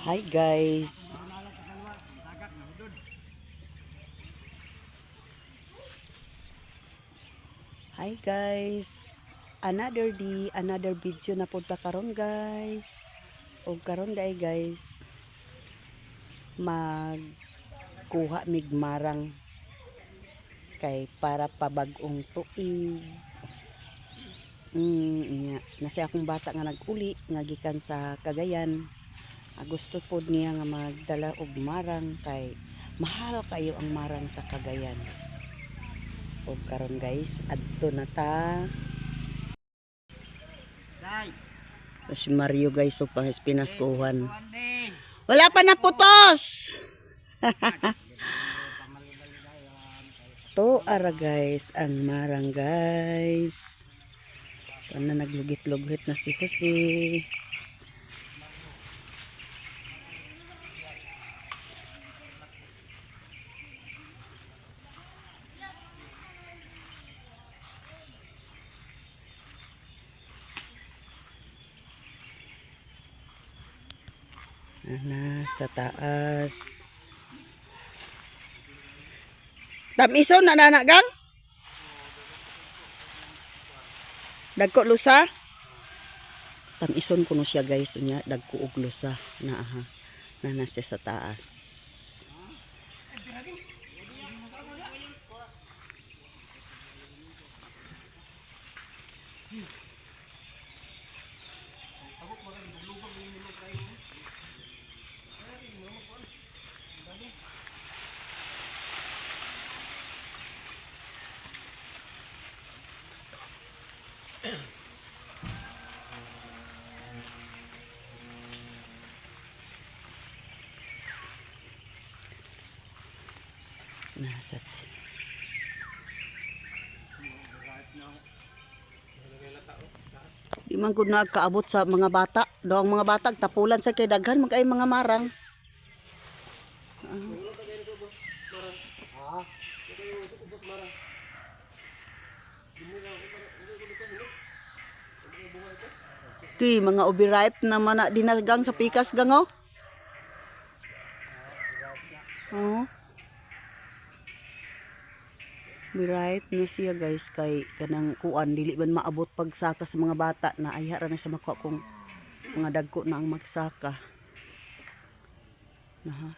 Hi guys. Hi guys. Another day, another video na punta karon guys. O karon guys, magkuha migmarang kay para pabag-ong tuig. Nasa akong bata nga nag-uli nga gikan sa Cagayan. Gusto pod niya nga magdala og marang kay mahal kayo ang marang sa Cagayan. O karon guys, adto na ta. Si Mario guys, so pang pinaskuhan. Wala pa na putos. To ara guys, ang marang guys. Paano naglugit-lugit na si Jose. Sa taas. Tamiso na nanagang? Dagko lusa? Tamison kuno siya guys, unya dagko og lusa na aha. Na nasa sa taas. Nasa di man gud nagkaabot sa mga bata. Do ang mga bata tapulan sa kay daghan magay mga marang. Ki mga ubi-ripe na mana dinagang sa pikas gango. Oh. Ubi-ripe na siya guys kay kanang kuan dili man maabot pagsaka sa mga bata na ayha ra na sa makuha kung mga dagko na ang magsaka. Aha.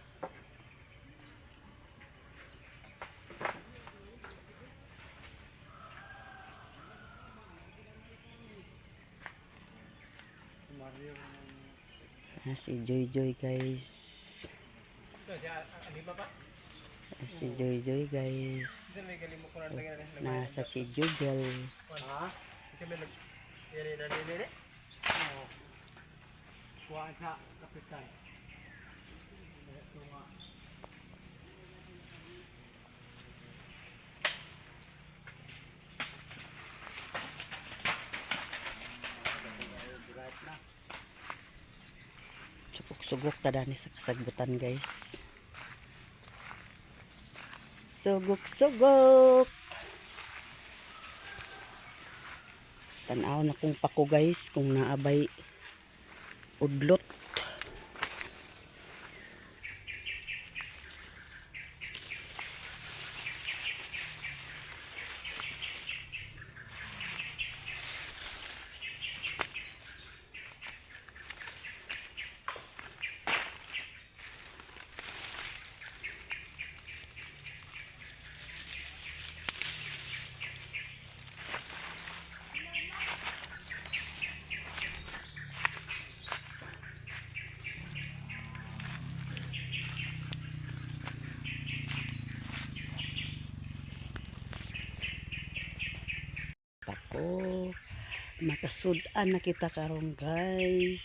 Si Joy guys. Si Joy guys. Nasa si Jubel. Sugok tadani sa kasagbutan guys. Sugok. Tanaw na kung pako guys kung naabay udlot. Pako. Makasudan na kita karon guys.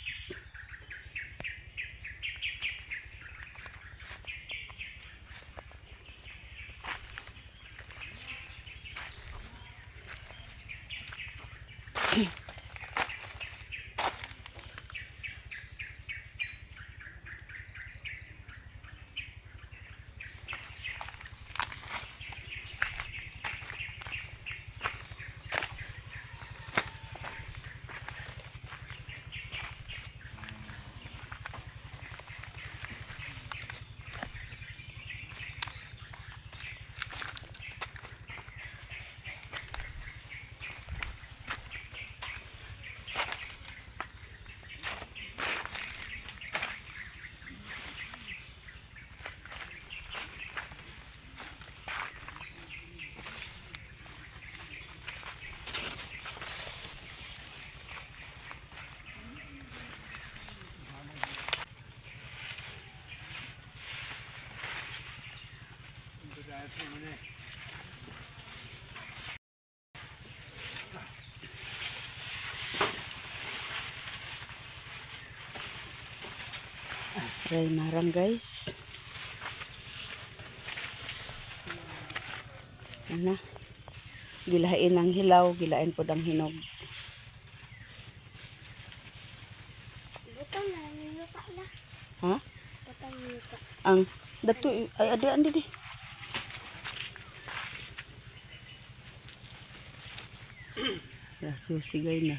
Aray marang guys. Ano? Gilain ang hilaw, gilain po ang hinog. Butang na, nilupa na. Ha? Butang nilupa. Ang dato ay adi di. Susi guys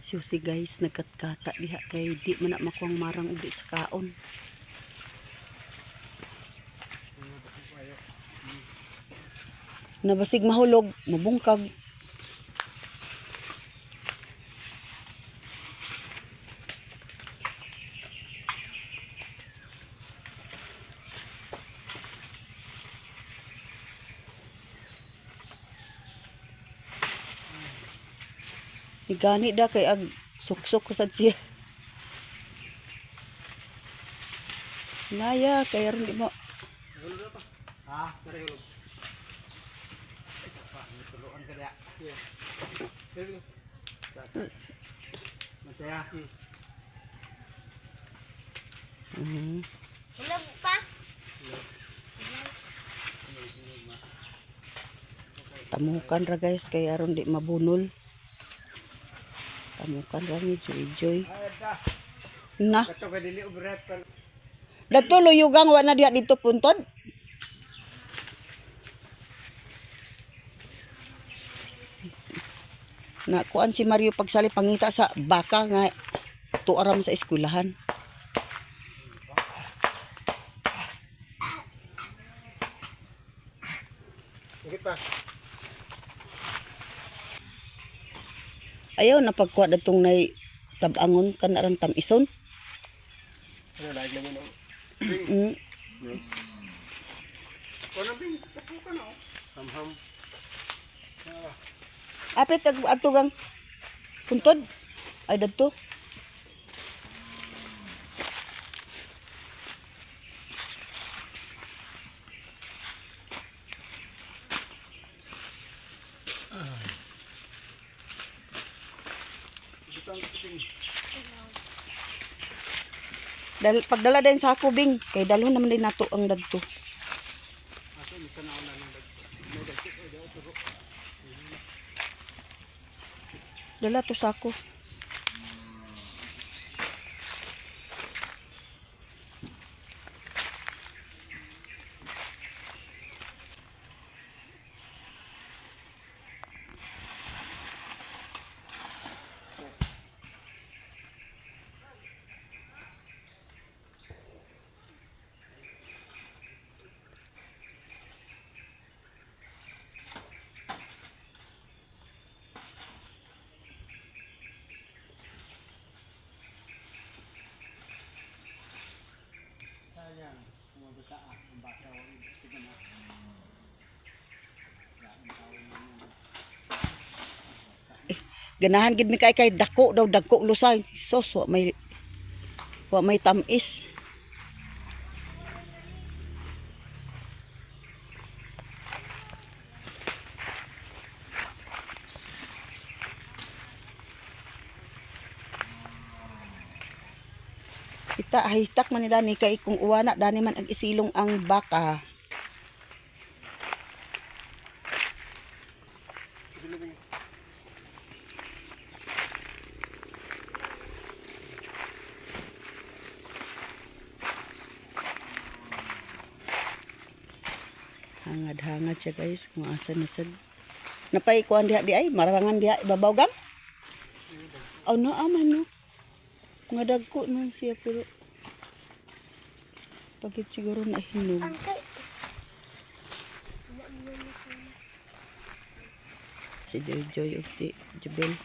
susi guys nagkatkata diha kay di man na makuang marang udi sa kaon. Nabasig mahulog, mabungkag. Igani da kay ag suksok sad siya. Naya kay aron di mo. Ah, sorry hulog. Tuluan ka dia. Mataya. Hulog pa. Tamukan ra guys kay aron di mabunol. Tamukan ra ni joy. Na. Kato ka dili ubret kan. Dato luyugang wa na diha dito puntod. Na kuan si Mario pagsali pangita sa baka nga tuaram sa eskwelahan. Ngit pa. Ayaw na pagkuha datong nay tabangon kan aran tamison. Ano daig na mo? Mm. Ano bing? Tapukan na. Hamham. Apit atugang puntod ay dadto. Pagdala din sa ako bing kay dalhon naman din nato ang dadto. Dala to sa ako. Ganahan gid mi kay dako daw dagko lusay. Sos wa may tamis. Kita hitak man ni dani kay kung uwana dani man ag isilong ang baka. Hangad-hangad siya guys kung asa na sad. Napay kuan diha di ay marangan diha ibabaw gam. Aw no aman no. Nga dagko man siya pero pagit siguro na hinog. Angkay. Si Joy ug si Jubel.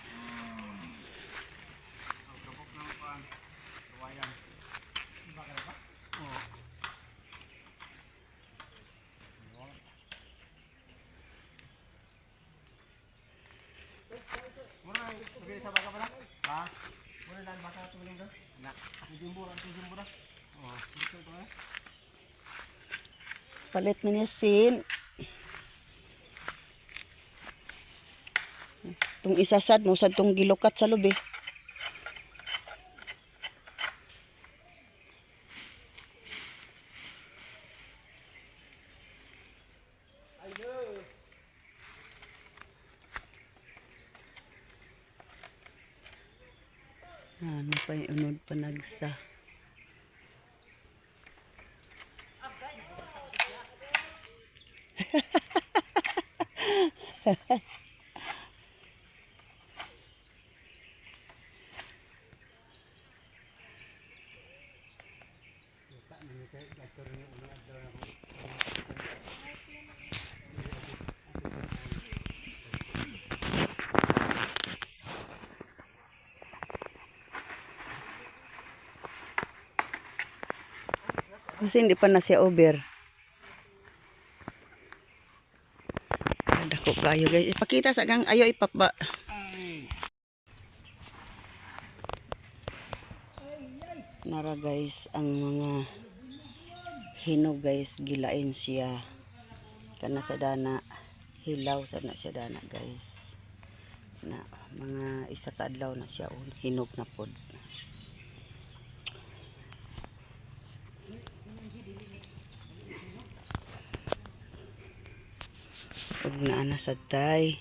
Palit na niya sin. Itong isasad mo sa itong gilukat sa lubi. Ano pa yung unod pa nagsa. Kasi hindi pa na siya over. Dako kayo guys. Ipakita sa gang ayo ipapa. Nara guys ang mga hinog guys gilain siya. Kana sa dana hilaw sa na siya dana guys. Na mga isa ka adlaw na siya hinog na pod. Huwag na ana sa tay.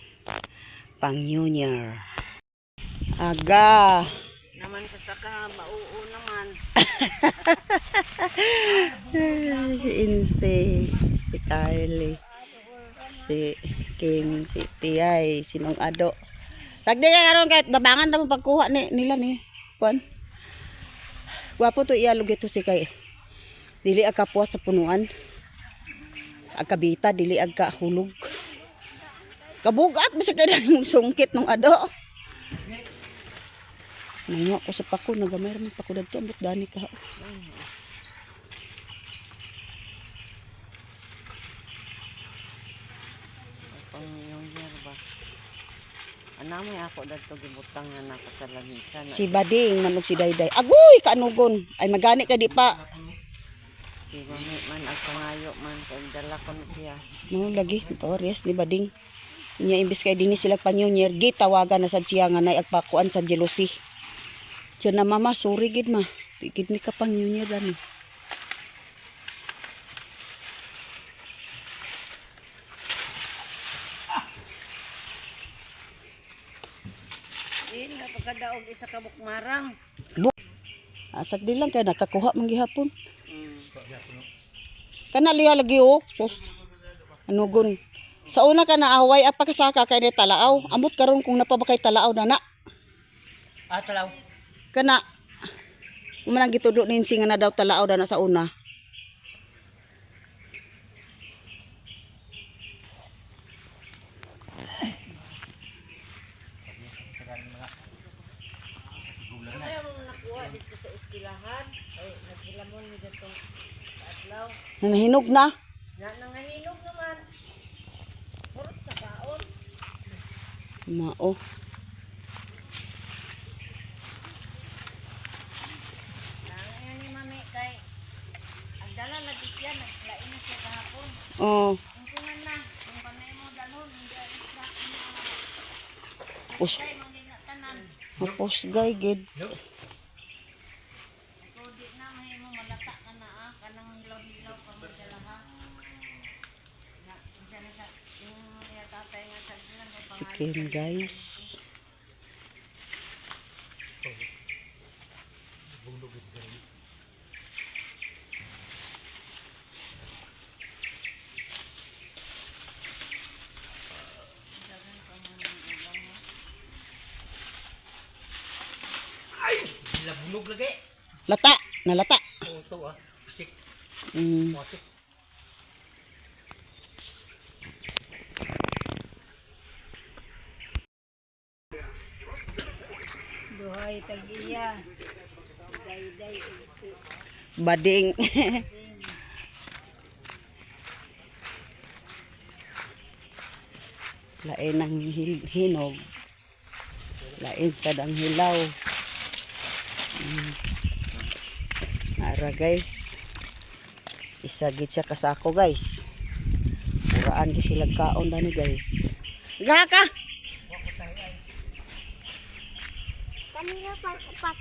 Pang New Year. Aga. Naman sa saka, mauo naman. Si Inse. Si Carly. Si Kim. Si Tiyay. Sinong Ado. Tagdi ka karon kahit babangan na mo pagkuha nila ni. Kuan. Gwapo to iyalog ito si kay. Dili ag kapuas sa punuan. Agkabita, dili agkahulog. Kabugat, bisa ka na sungkit ng ado. Nangywa ko sa pako, nagamay rin pako dito, ambot dani ka. Pang New Year ba? Anamay ako dito gibutang na nakasalamisan. Si Bading, manog si Dayday. Agoy, kaanugon. Ay, magani ka di pa. Si Mami man ang pangayo man, kaya dala ko na siya. No, lagi. Oh, yes, ni Bading. Inya imbis kay dinhi sila pa New Year, gitawagan na sad siya nga nay agpakuan sa jealousy. Diyo na mama, sorry gid ma. Tigid mi ka pang New Year ani. Din nga pagkadaog isa ka bukmarang. Asag di lang kay nakakuha man gihapon. Kana liya lagi oh. Sus. Anugon. Sa una ka naaway apa kasaka kay ni talaaw. Amot karon kung napabakay talaaw na na. Talaw. Kana man gitudo nin singa na daw talaaw na sa una. Ayaw mo nakuha dito sa iskilahan. Ay, naghilamon mo dito sa adlaw. Nahinog na. Nangahinog naman. Murot sa kaon. Mao. Nangayon ni Mami kay agdala lagi siya. Naglain na siya kahapon. Oh, Ang kunan na. Kung panay mo dalhon, hindi ay isla. us. Kaya mga tanan. Mapos gay gid. Ikaw di na may mo malata ka na kanang hilaw-hilaw pa mo dala ha. Na, siya na sa yung iya tatay nga sa dilan may Si pangalan. Kim guys. Labulog lagi. Lata, nalata. Oo, ito Asik. Mm. Asik. Duhay tag-iya. Day-day. Bading. Lain ang hinog. Lain sad ang hilaw. Ara guys. Isa gid siya kasako guys. Muraan di sila kaon ba ni guys. Gaka. Kanina pa upat.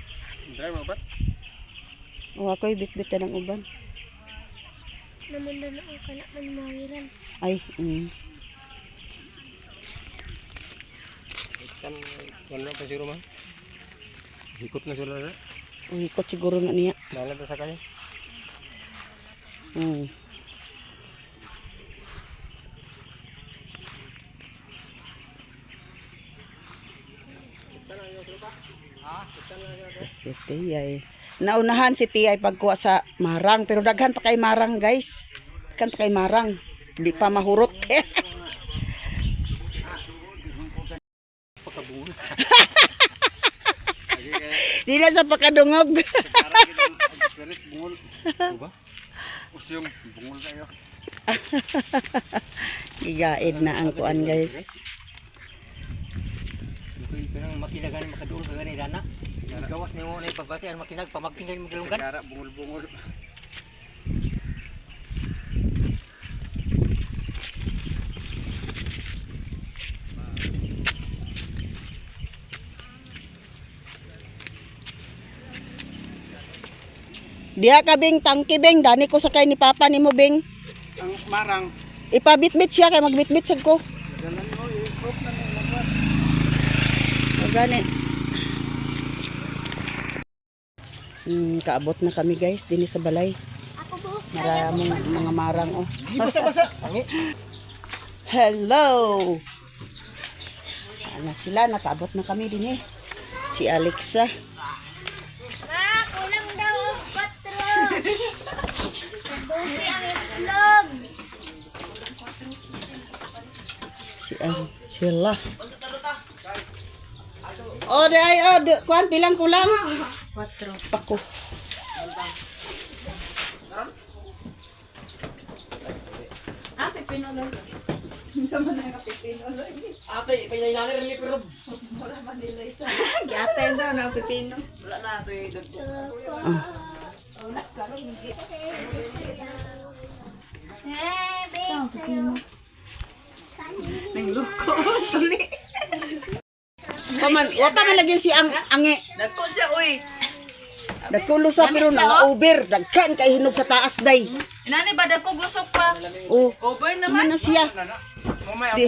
O ako'y bit-bit ng uban. Naman na ako kana man mawiran. Ay, Kan wala pa si Roman. Ikot na sila na. ikot siguro na niya. Nalata sa kanya. Si Tiyay. Naunahan si Tiyay pagkuha sa marang. Pero daghan pa kay marang guys. Daghan pa kay marang. Hindi pa mahurot. Di na sa pakadungog. Usyong bungol kayo. Igaid na ang kuan guys. Kanang makinagan makaduol ka gani dana. Gawas ni mo na ipabati ang makinag pamagting kayo magalunggan. Kara bungol-bungol. Diha ka bing tangki bing. Dani ko sakay ni Papa ni mo bing. Ang marang. Ipabitbit siya kay magbitbit sad ko. Dalan mo i-proof na ni lagwan. O gani. Kaabot na kami guys dinhi sa balay. Ako buhok. Maraming mga marang oh. Di basa-basa. Tangi. Hello. Ano sila nakaabot na kami dinhi. Si Alexa. Ma, kulang daw ang 4. Busi ang itlog. Sila. Oh, day kuan bilang kulang. 4. Pako. Ate, pinayani rin ni pero Giaten daw na pipino. wala na ito eh. Nagloko. Tuli. Paman, wa pa man lagi si ang angi. Dagko siya uy. Nagkulo sa pero na-over, dagkan kay hinog sa taas day. Inani ba dagko glusok pa? Oh, Over naman naman. na siya. Mamaya Di,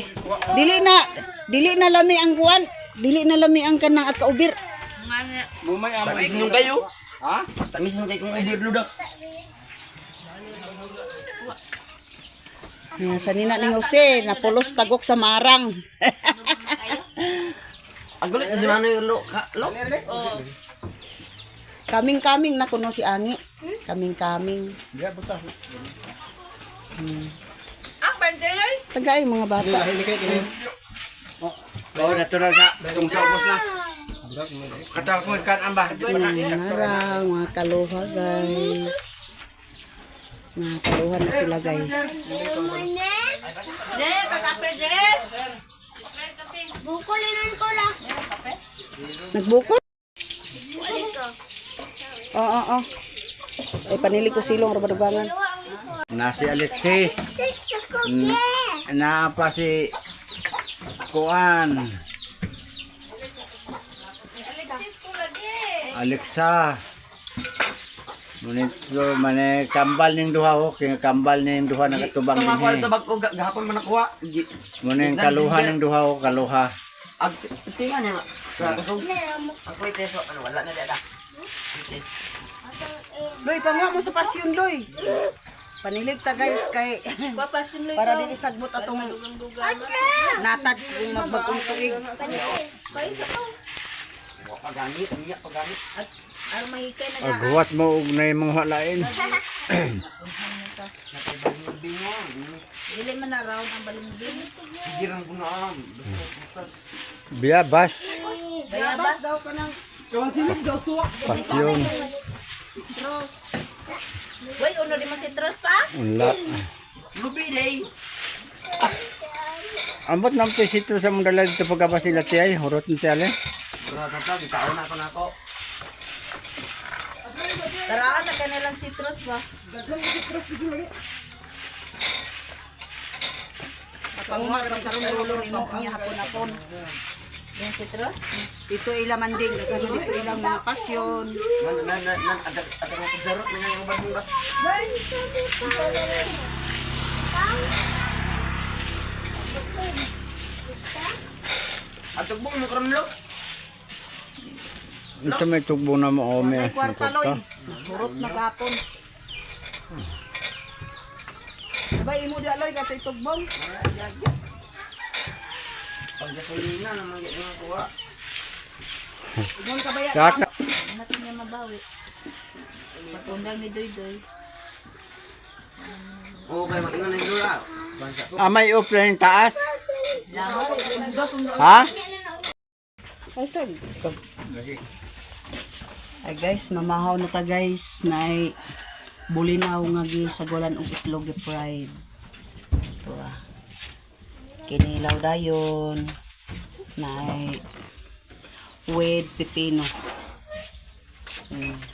dili na lami ang kuan, dili na lami ang kanang at kaubir. Nganya. mamaya mo isinong kayo. Ha? Tamis nung kayo kung overload ah. Sa nina ni Jose, napulos tagok sa marang. Agulit si Mano yung lo. Oh. Kaming-kaming na kuno si Angi. Kaming-kaming. Diya buta. Ang banjay. Tagay mga bata. Hindi kayo kini. Oh, natural sa tung sa ubos na. Kata ko kan amba. Marang, mga kaluha guys. Mga kaluha na sila guys. Je, pagkape je. Bukulinan ko lang. Nagbukod? Bukul ko. Oo. Ay panili ko silong rabadubangan. Na si Alexis, Sa cookie. na pa si Kuan, Alexa. Munito mane kambal ning duha ko, kay kambal ning duha nakatubang Ako dinhi. ito bag ko gahapon man nakuha. Mune kaluha ning duha ko, kaluha. Ag singa niya. Sa kusog. Ako ito so ano wala na dada. Loy, pangwa mo sa pasyon, Loy. Panilig ta guys kay Papasyon lang para di isagbot atong natag kung magbagong tuig. Wa pagamit, iya pagamit. Ang mahikay na Agwat mo og nay mga lain. dili man na round ang balimbing. Girang ko na am. Biyabas, Bayabas daw ko nang pasyon, Wait, uno di masitros pa? unla. Lubi day. Ambot nam to sitro sa mong dala dito pagkabas sila tiyay, hurot ni tiyale. Bro, tata bitaon na ako nako. Taraan na kanilang citrus ba? Pagpahuma ka karon ulo nimo ang hapon-hapon. Yung citrus? Dito ila manding, kasi dito ilang mga pasyon. Ada mo darot na yung bagong ba. Atog mo karon lo. Ito may tugbo na mo, Ay may kwarta loy. Hurot na gapon. Sabay imo di aloy kato itugbong. Pag gasolina naman yung mga kuha. Ibon ka baya. Kaka. Natin niya mabawi. Pagkundang ni Doy-Doy. Okay, matingan na yung lula. May offline taas? Ha? Ay sag. Ay guys, mamahaw na ta guys na ay bulinaw nga gi sagolan og itlog fried. Ito ah. Kinilaw dayon na ay with pipino.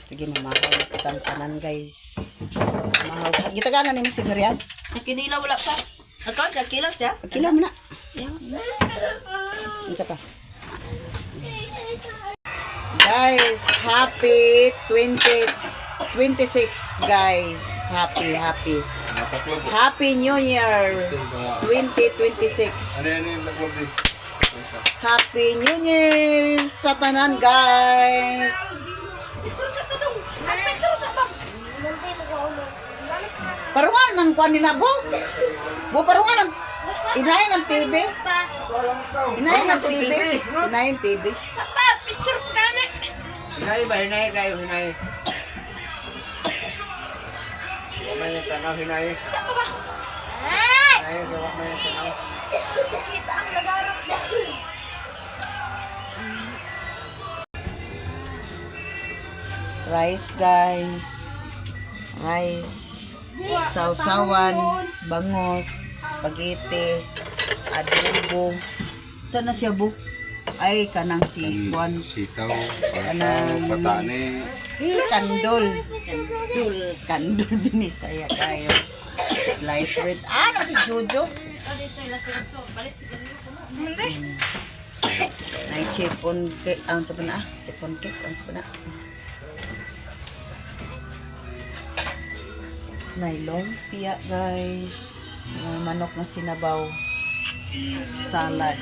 Sige mamahaw na tanan guys. Mamahaw. Gitaganan ni mo si Miriam. Sa kinilaw wala pa. Ako, sa kilos ya? Kila mo na. Unsa pa? Guys, happy 2026 guys. Happy. Happy New Year 2026. Happy New Year sa tanan guys. Parungan ng kuan ni Nabo. Parungan ng inahin ng TV. Inahin ng TV. Inahin TV. Hinay ba? Hinay kayo, hinay. Huwag man yung tanaw, hinay. Hinay, huwag man yung tanaw. Rice guys. Rice. Sausawan, bangos, spaghetti, adobo. Saan na siya bu? Ay, kanang si Juan. Sitaw, Kanang patani. Kandol. Kandol binisaya kayo. Slice bread. Ano di Jojo? Ay, chipon cake. Ang sa na? Chipon cake. Ang sa na? Nailong pia guys. May manok na sinabaw. Salad.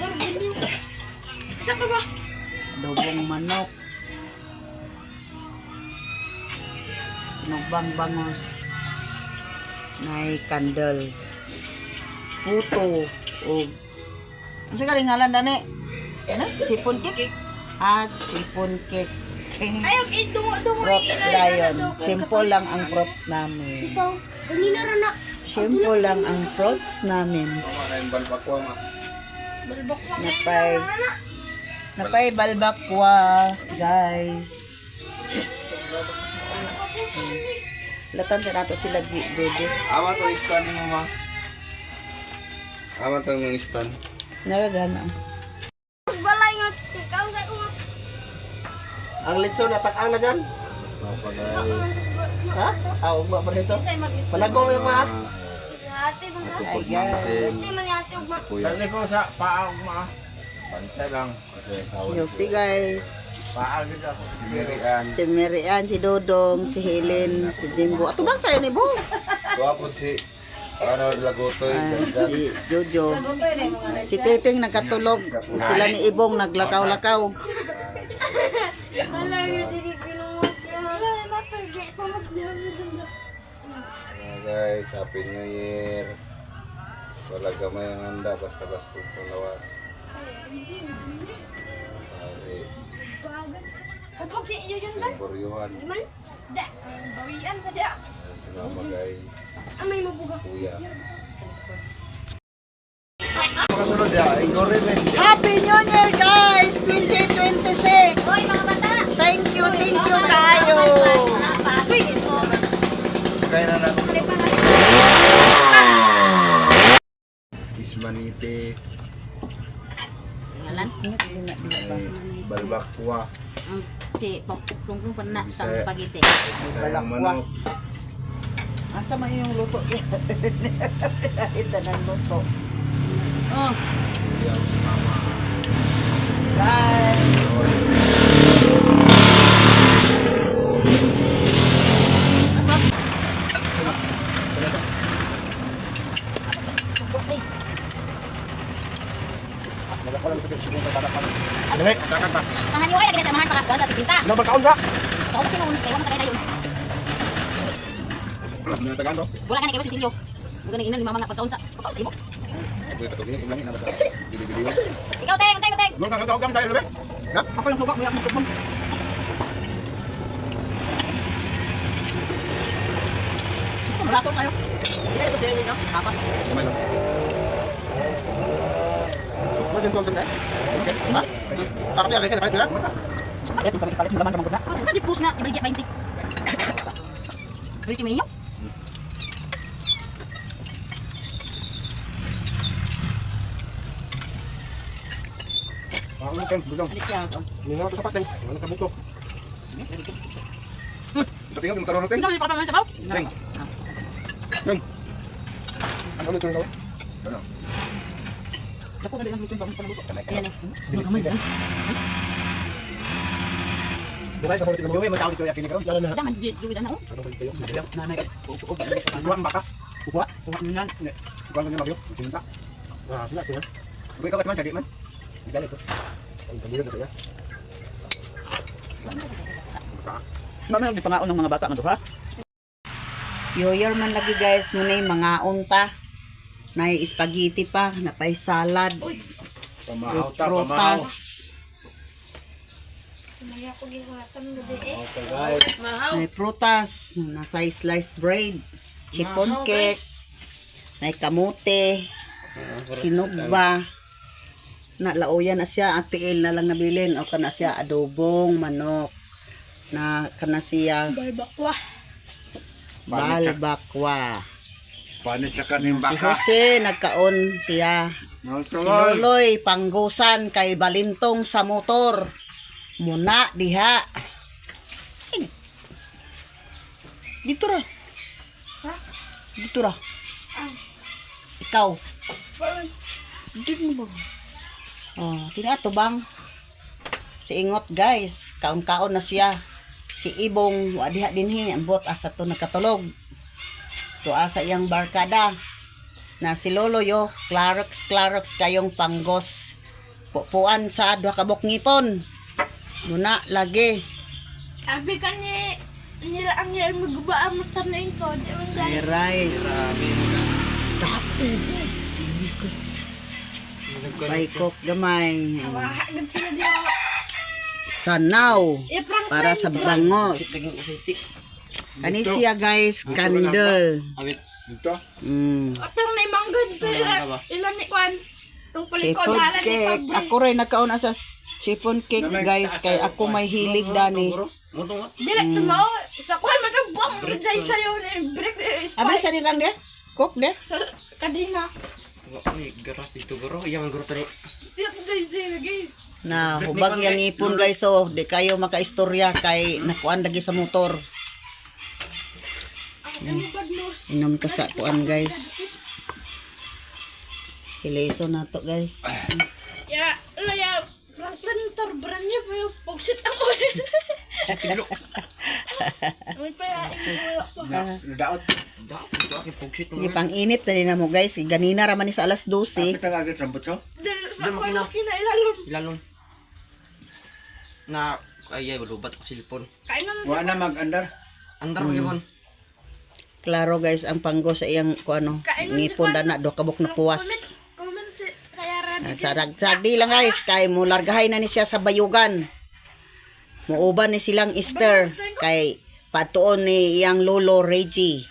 Adobong manok. Sinugbang bangos. Nay kandel. Puto. O. Ano siya karingalan dani? Ano? Sipon cake? Sipon cake. Ayaw, dungo-dungo. Fruits dayon. Simple lang ang fruits namin. Ito, ganina rin na. Simple lang ang fruits namin. Napay balbakwa, guys. Latan sa nato sila Dodo. Awa to stand mo ma. Awa to ng stand. Naradana. Balay nga, ikaw sa umat. Ang litso natak-ang na dyan. Ha? Aw, ba pa dito? Palagaw yung ma. Ate, bang ka? Ay, guys. Hindi man ate, ugma. Dali ko sa paag ma. Bantay lang. Si guys. Paag ako. Mirian. Si Mirian, si Dodong, si Helen, si Jimbo. Ato bang sa rin ibo? Tuwapod si ano lagotoy. Si Jojo. Si Titing nagkatulog. Sila ni Ibong naglakaw-lakaw. Balay nga, sige, pinungot yan. Balay, matagay, pamagdihan mo dun. Guys, Happy New Year. Wala gamay ang handa, basta-basta palawas. Kapag si iyo yun dyan. Boryuhan. Di man? Da, bawian ka da. Sinama guys. Amay mabuga. Kuya. Kasunod ya, Ingorimen. Happy New Year guys! 2026! Hoy, mga bata. Thank you kayo! Uy, ito. Kaya na natin. Ismanite, Ngalan? ay balbakwa, Si Pongpong pernah sa Bisaya. spaghetti. sayang manok, Asa man yung luto? Ito ng luto. Oh, Kuya, mama. guys. Tangan niyo ay lagi sa mahan para sa kita. Ano ba kaon ka? Kau mungkin mau kayo matagal na yun. Natagaan to? Wala ka na kayo si Silyo. Magaling inan mama nga pagkaon sa ibo. Ikaw teng. Ano ka kaon tayo be? Ha? Ako lang suka, muyak mo tukmong. Malato kayo. Hindi na susunod nyo. Apat. Kamay lang. Ano din sultan ka? Ha? Takot yan, kaya sila? Ito kami kalit ng laman kamang na. Kan di push nga ibigay 20. Beli cuma inyo. Ako lang kan, biglang. Adik siya. Hindi nga ito sapat eh. Ano ka buto? Tingnan yung karoon natin. Tingnan niyo pa sa baw. Teng. Teng. Ano ulit yung gawin? Ano? Dako na din ang luto ng panaluto. Ayan eh. Hindi kamay ba? Dugay sa kulit ng gawin, may tawag ko yakin ni karoon. Jalan na. Jangan juwi na oh. Ano ba yung tayo? Nanay. Buwan baka. Kukuha. Kuha nyo yan. Kukuha nyo magyo. Sinta. Ah, sila, sila. Dugay ka man, jadi man. Dali to. Ang pagbigan na siya. Mamaya di pangaon ng mga bata man to ha. Yoyer man lagi guys, muna yung mga unta. Nay spaghetti pa, napay salad, Pamahaw ta, prutas. Maya ko gihatam gabi eh. guys. Nay prutas, nasay sliced bread, chiffon cake, nay kamote, sinugba. Nalauyan na siya, ang tiil na lang nabilin o kana siya adobong manok na kana siya Barbakwa. balbakwa. Panit sa kaning Si Jose nagkaon siya. Si Loloy panggusan kay balintong sa motor. Muna diha. Ay. Dito ra. Ha? Dito ra. Ikaw. Dito mo ba? Oh, tinato bang? Si Ingot guys, kaon-kaon na siya. Si Ibong, wadiha dinhi, ambot asa to nagkatulog. To asa iyang barkada. Na si Lolo yo, Clarox kayong panggos. Pupuan sa duha ka buk ngipon. Muna lagi. Abi ka nila ang yan magubaan mo sa na ito. Di man Ay guys. rice. Paikok gamay. Hagad sila diyo. Sanaw. I-prank Para sa bangos. Kani siya guys, candle. Awit. Dito. Atang may manggod to ilan ni Kwan. Itong palikod Chiffon halan ni cake. Pabri. Ako rin nagkaon sa chiffon cake guys. Kay ako may hilig dani. Dili tumaw. Sa Kwan matang rejay sa'yo ni break Abay sa kang de? Cook de? sa kadina. Ay, garas dito garo. Iya man garo tani. Jay lagi. Na hubag yang ipon guys so di kayo makaistorya kay nakuan lagi sa motor. Ang badnos. Inom ka sa kuan guys. Ileso na to guys. Ya, ya Franklin torbrand niya pa yung pagsit ang oil. May pa wala pa. Daot. Dito aki pugsit mo. Yung pang init na din mo guys. Ganina raman ni sa alas 12. Kita nga agad rambut so. Dili sa Kwan kinailalom. Ilalon. Na ay lubat ko silpon. Kainan Wa na mag-andar. Andar mo yun. Klaro guys ang panggo sa iyang kuano. Ngipon dana do kabuk na puwas. comment si kaya Rani. Sagdi lang guys. Kay mo largahay na ni siya sa bayugan. Muuban ni silang Easter. Kay patuon ni iyang lolo Reggie.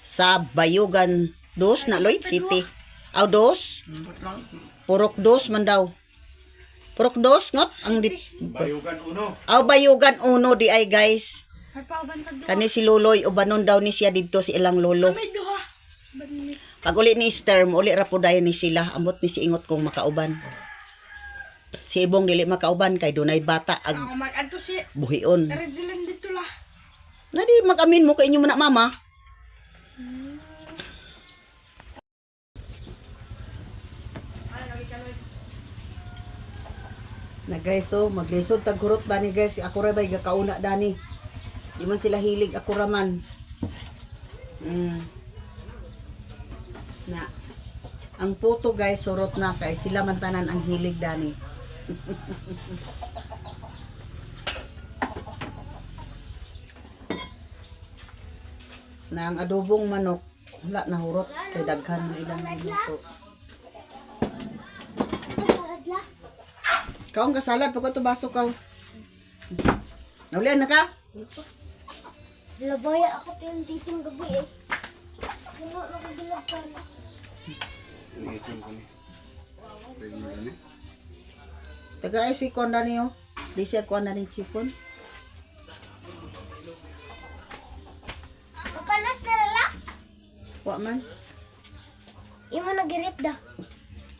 Sa bayugan. Dos na Lloyd City. Aw dos? Purok dos man daw. Purok dos ngot ang di Bayugan uno. Aw bayugan uno di ay guys. Harpawan ka doon. Kani si Luloy ubanon daw ni siya didto si ilang lolo. May duha. Bani. Pag uli ni Easter, uli ra po dayon ni sila. Ambot ni si Ingot kung makauban. Si Ibong dili makauban kay dunay bata ag Ako mag-adto si buhion. Regilan dito lah. Na di mag-amin mo kay inyo man na mama. Na guys, so maglisod tag hurot dani guys, ako ra bay gakauna dani. Di man sila hilig, ako ra man. Na ang puto guys surot na kay sila man tanan ang hilig dani. Na ang adobong manok wala na hurot kay daghan na ilang luto. Kaong kasalad pag ito baso ka. Naulian na ka? Labaya ako yung titing gabi eh. Sino nakabilag ka na? Taga ay si Konda niyo. Di siya kuha na ni Chipon. Papanas na lala? Wa man. Yung mo nag-rip daw.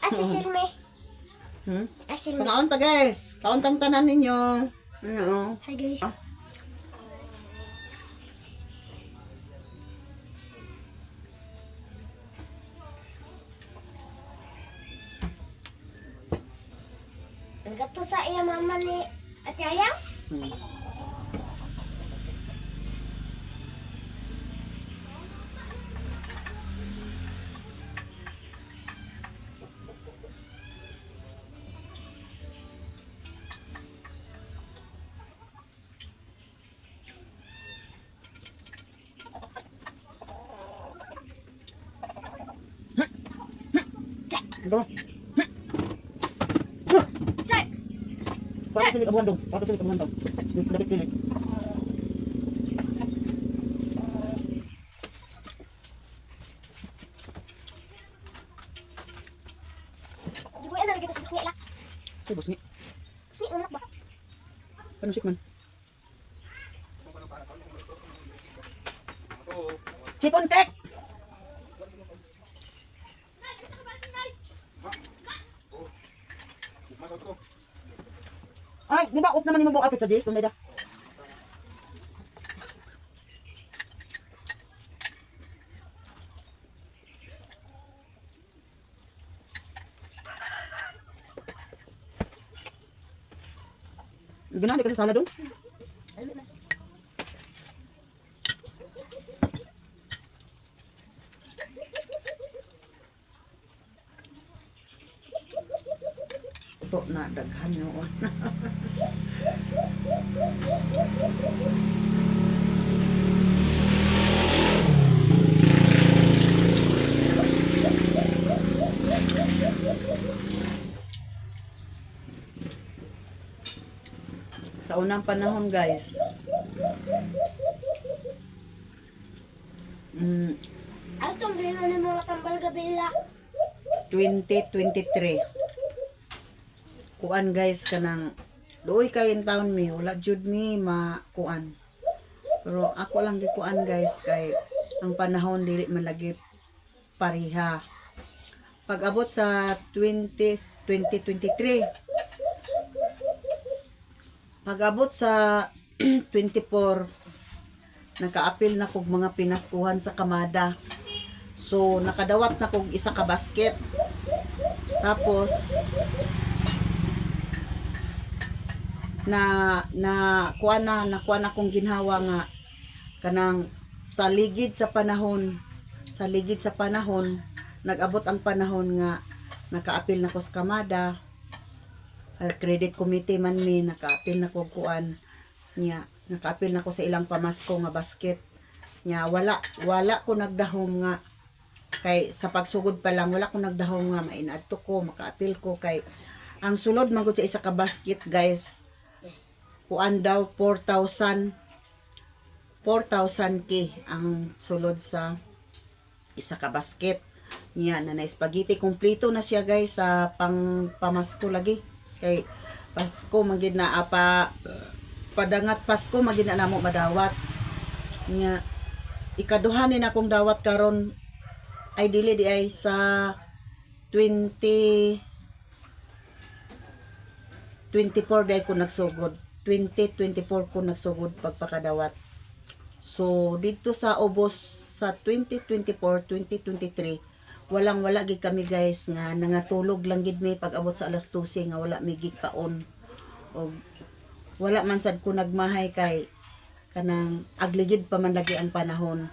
Si Silme. Silme. Pagkaon ta guys. Kauntang tanan ninyo. Ano? Hi guys. Nagato sa iya mama ni Ate Ayang? Ano? Chay! Paano tuloy kabuhan dong? Paano tuloy kabuhan dong? Dapat-kilit. Di ko yan lagi kita sa busngi lah. Ay, boss ni. Busngi unak ba? Paano sik man? Chipon tek! Ay, di ba up naman yung mga apit sa Jess? Kung may da. Ginali ka sa sala doon? Ito na daghan yun. Sa unang panahon guys, Ay, itong bilhin na mga tambal gabi lah. 2023 kuan guys kanang doy kayin taon mi wala jud mi makuan, pero ako lang gikuan guys kay ang panahon dili man lagi pareha. Pag abot sa 2023, pag abot sa 24, naka-apil na kog mga pinaskuhan sa kamada. So nakadawat na kog isa ka basket. Tapos nakuha na kong ginhawa nga kanang sa ligid sa panahon nag-abot ang panahon nga naka-apil na ko sa kamada, credit committee man mi, naka-apil na ko kuan niya, naka-apil na ko sa ilang pamasko nga basket niya. Wala ko nagdahom nga kay sa pagsugod pa lang, wala ko nagdahom nga mainadto ko maka-apil ko kay ang sulod man gud sa isa ka basket guys, kuan daw 4,000 k ang sulod sa isa ka basket niya na spaghetti. Kompleto na siya guys sa pamasko lagi kay Pasko magid na padangat Pasko magid na namo madawat niya. Ikaduha ni na akong dawat karon ay dili di ay sa 2024 day ko nagsugod, 2024 ko nagsugod pagpakadawat. So dito sa ubos sa 2024, 2023 wala gid kami guys nga nangatulog lang gid mi pag abot sa alas 12 nga wala mi gikaon O wala man sad ko nagmahay kay kanang agligid pa man lagi ang panahon.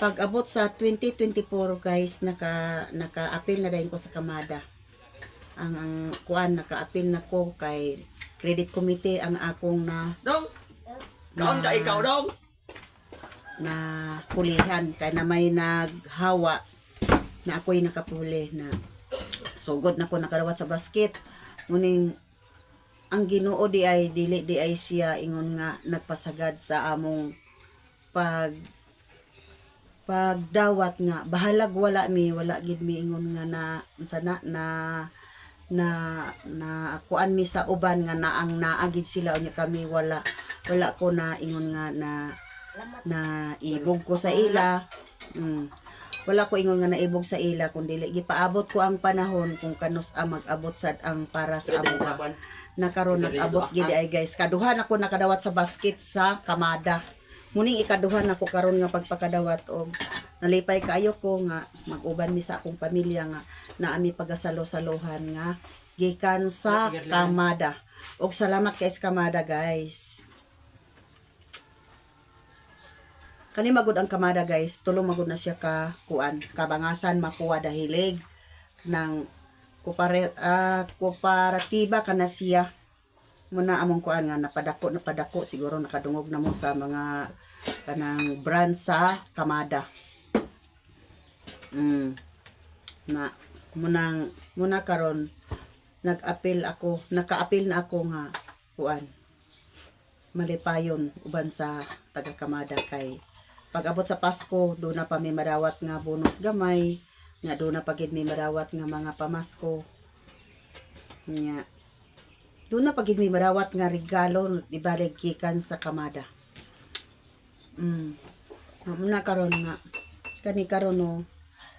Pag abot sa 2024 guys, naka-appeal na dayon ko sa Kamada. Ang kuan naka-appeal na ko kay credit committee ang akong Dong! Kaon ka ikaw, dong! na pulihan kay na may naghawa na ako'y nakapuli na sugod na ko nakadawat sa basket. Muning ang Ginoo di ay dili di ay siya ingon nga nagpasagad sa among pagdawat nga bahalag wala gid mi ingon nga na sana na kuan mi sa uban nga naang naagid sila unya kami wala ko na ingon nga na ibog ko sa ila. Wala ko ingon nga naibog sa ila kundi gipaabot ko ang panahon kung kanus mag-abot sad ang para sa amo na karon nag-abot gid ay guys. Kaduhan ako nakadawat sa basket sa Kamada. Muning ikaduhan ako karon nga pagpakadawat og nalipay kaayo ko nga mag-uban mi sa akong pamilya nga naami pagasalo-salohan nga gikan sa Kamada. Og salamat kay sa Kamada guys. Kani magud ang Kamada guys, tulong magud na siya ka kuan, kabangasan makuha dahilig ng kooperatiba kana siya. Muna among kuan nga napadako siguro nakadungog na mo sa mga kanang brand sa Kamada. Muna karon naka-appeal na ako nga kuan. Malipayon uban sa taga Kamada kay pag abot sa Pasko, doon na pa may madawat nga bonus gamay, nga doon na pagid may madawat nga mga pamasko. Nya. Doon na pagid may madawat nga regalo ibalig gikan sa Kamada. Muna karon nga kani karon no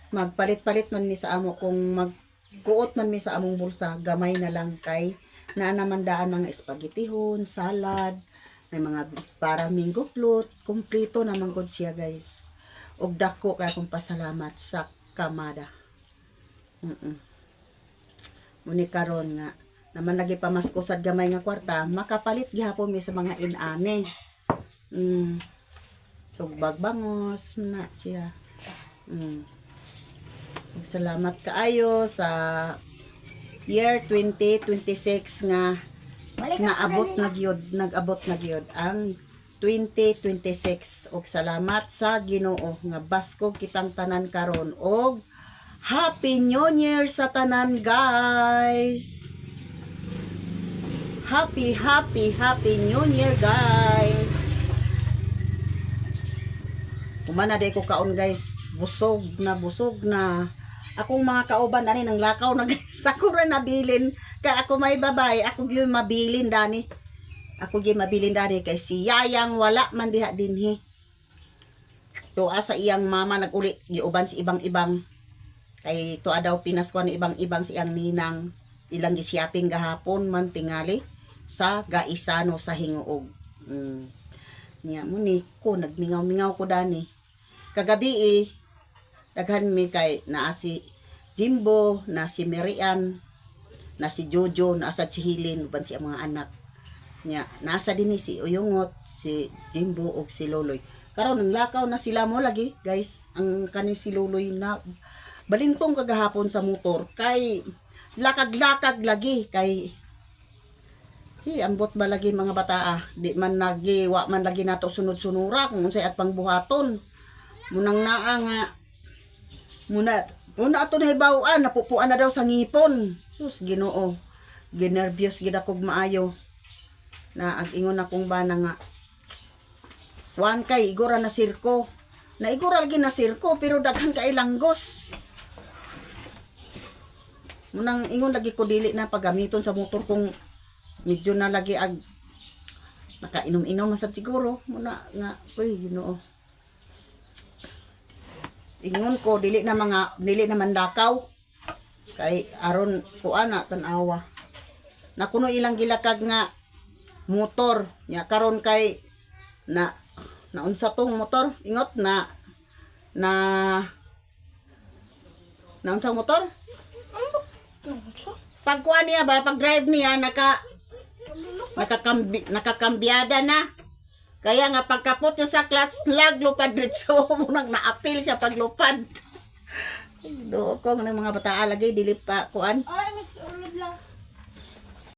magpalit-palit man mi sa amo kung magkuot man mi sa among bulsa, gamay na lang kay naa naman daan mga espagetihon, salad, may mga para minggo plot, kumpleto naman gud siya guys. Og dako kay akong pasalamat sa Kamada. Muni karon nga naman lagi pamasko sad gamay nga kwarta, makapalit gihapon mi sa mga inane. So bagbangos na siya. Salamat kaayo sa year 2026 nga nagabot na gyud ang 2026 og salamat sa Ginoo nga basko kitang tanan karon og Happy New Year sa tanan guys. Happy New Year guys. Kumana day ko kaon guys, busog na. Akong mga kauban ani nang lakaw na guys. Ako ra nabilin kay ako may babay, ako gyud mabilin dani. Kay si Yayang wala man diha dinhi. Tuwa sa iyang mama naguli giuban si ibang-ibang. Kay tuwa daw pinaskuan ni ibang-ibang si iyang ninang. Ilang gisyaping gahapon man tingali sa Gaisano sa Hinguog. Niya muni ko nagmingaw-mingaw ko dani. Kagabi daghan mi kay naa si Jimbo, na si Marian, na si Jojo, nasa si Hilin uban si mga anak. Nya nasa dinhi si Uyungot, si Jimbo ug si Loloy. Karon nang lakaw na sila mo lagi, guys. Ang kani si Loloy na balintong kagahapon sa motor kay lakag-lakag lagi kay ambot ba lagi mga bata di man wa man lagi nato sunod-sunura kung unsay at pangbuhaton. Munang naa nga Muna ato na hibawan, napupuan na daw sa ngipon. Sus, Ginoo. Ginervyos gid akog maayo. Na ag-ingon akong bana nga. Wan kay igora na sirko. Na igora lagi na sirko pero daghan kay langgos. Munang ingon lagi ko dili na pagamiton sa motor kung medyo na lagi nakainom-inom masad siguro. Muna nga, uy, Ginoo. Ingon ko dili naman dakaw kay aron kuana tan-awa na kuno ilang gilakag nga motor nya karon kay na unsa tong motor ingot na unsa motor pag kuan niya ba pag drive niya nakakambyada na. Kaya nga pagkapot niya sa class lag lupad ritso mo nang naapil siya paglupad. Do ko ng mga bata lagi dili pa kuan. Ay, mas ulod lang.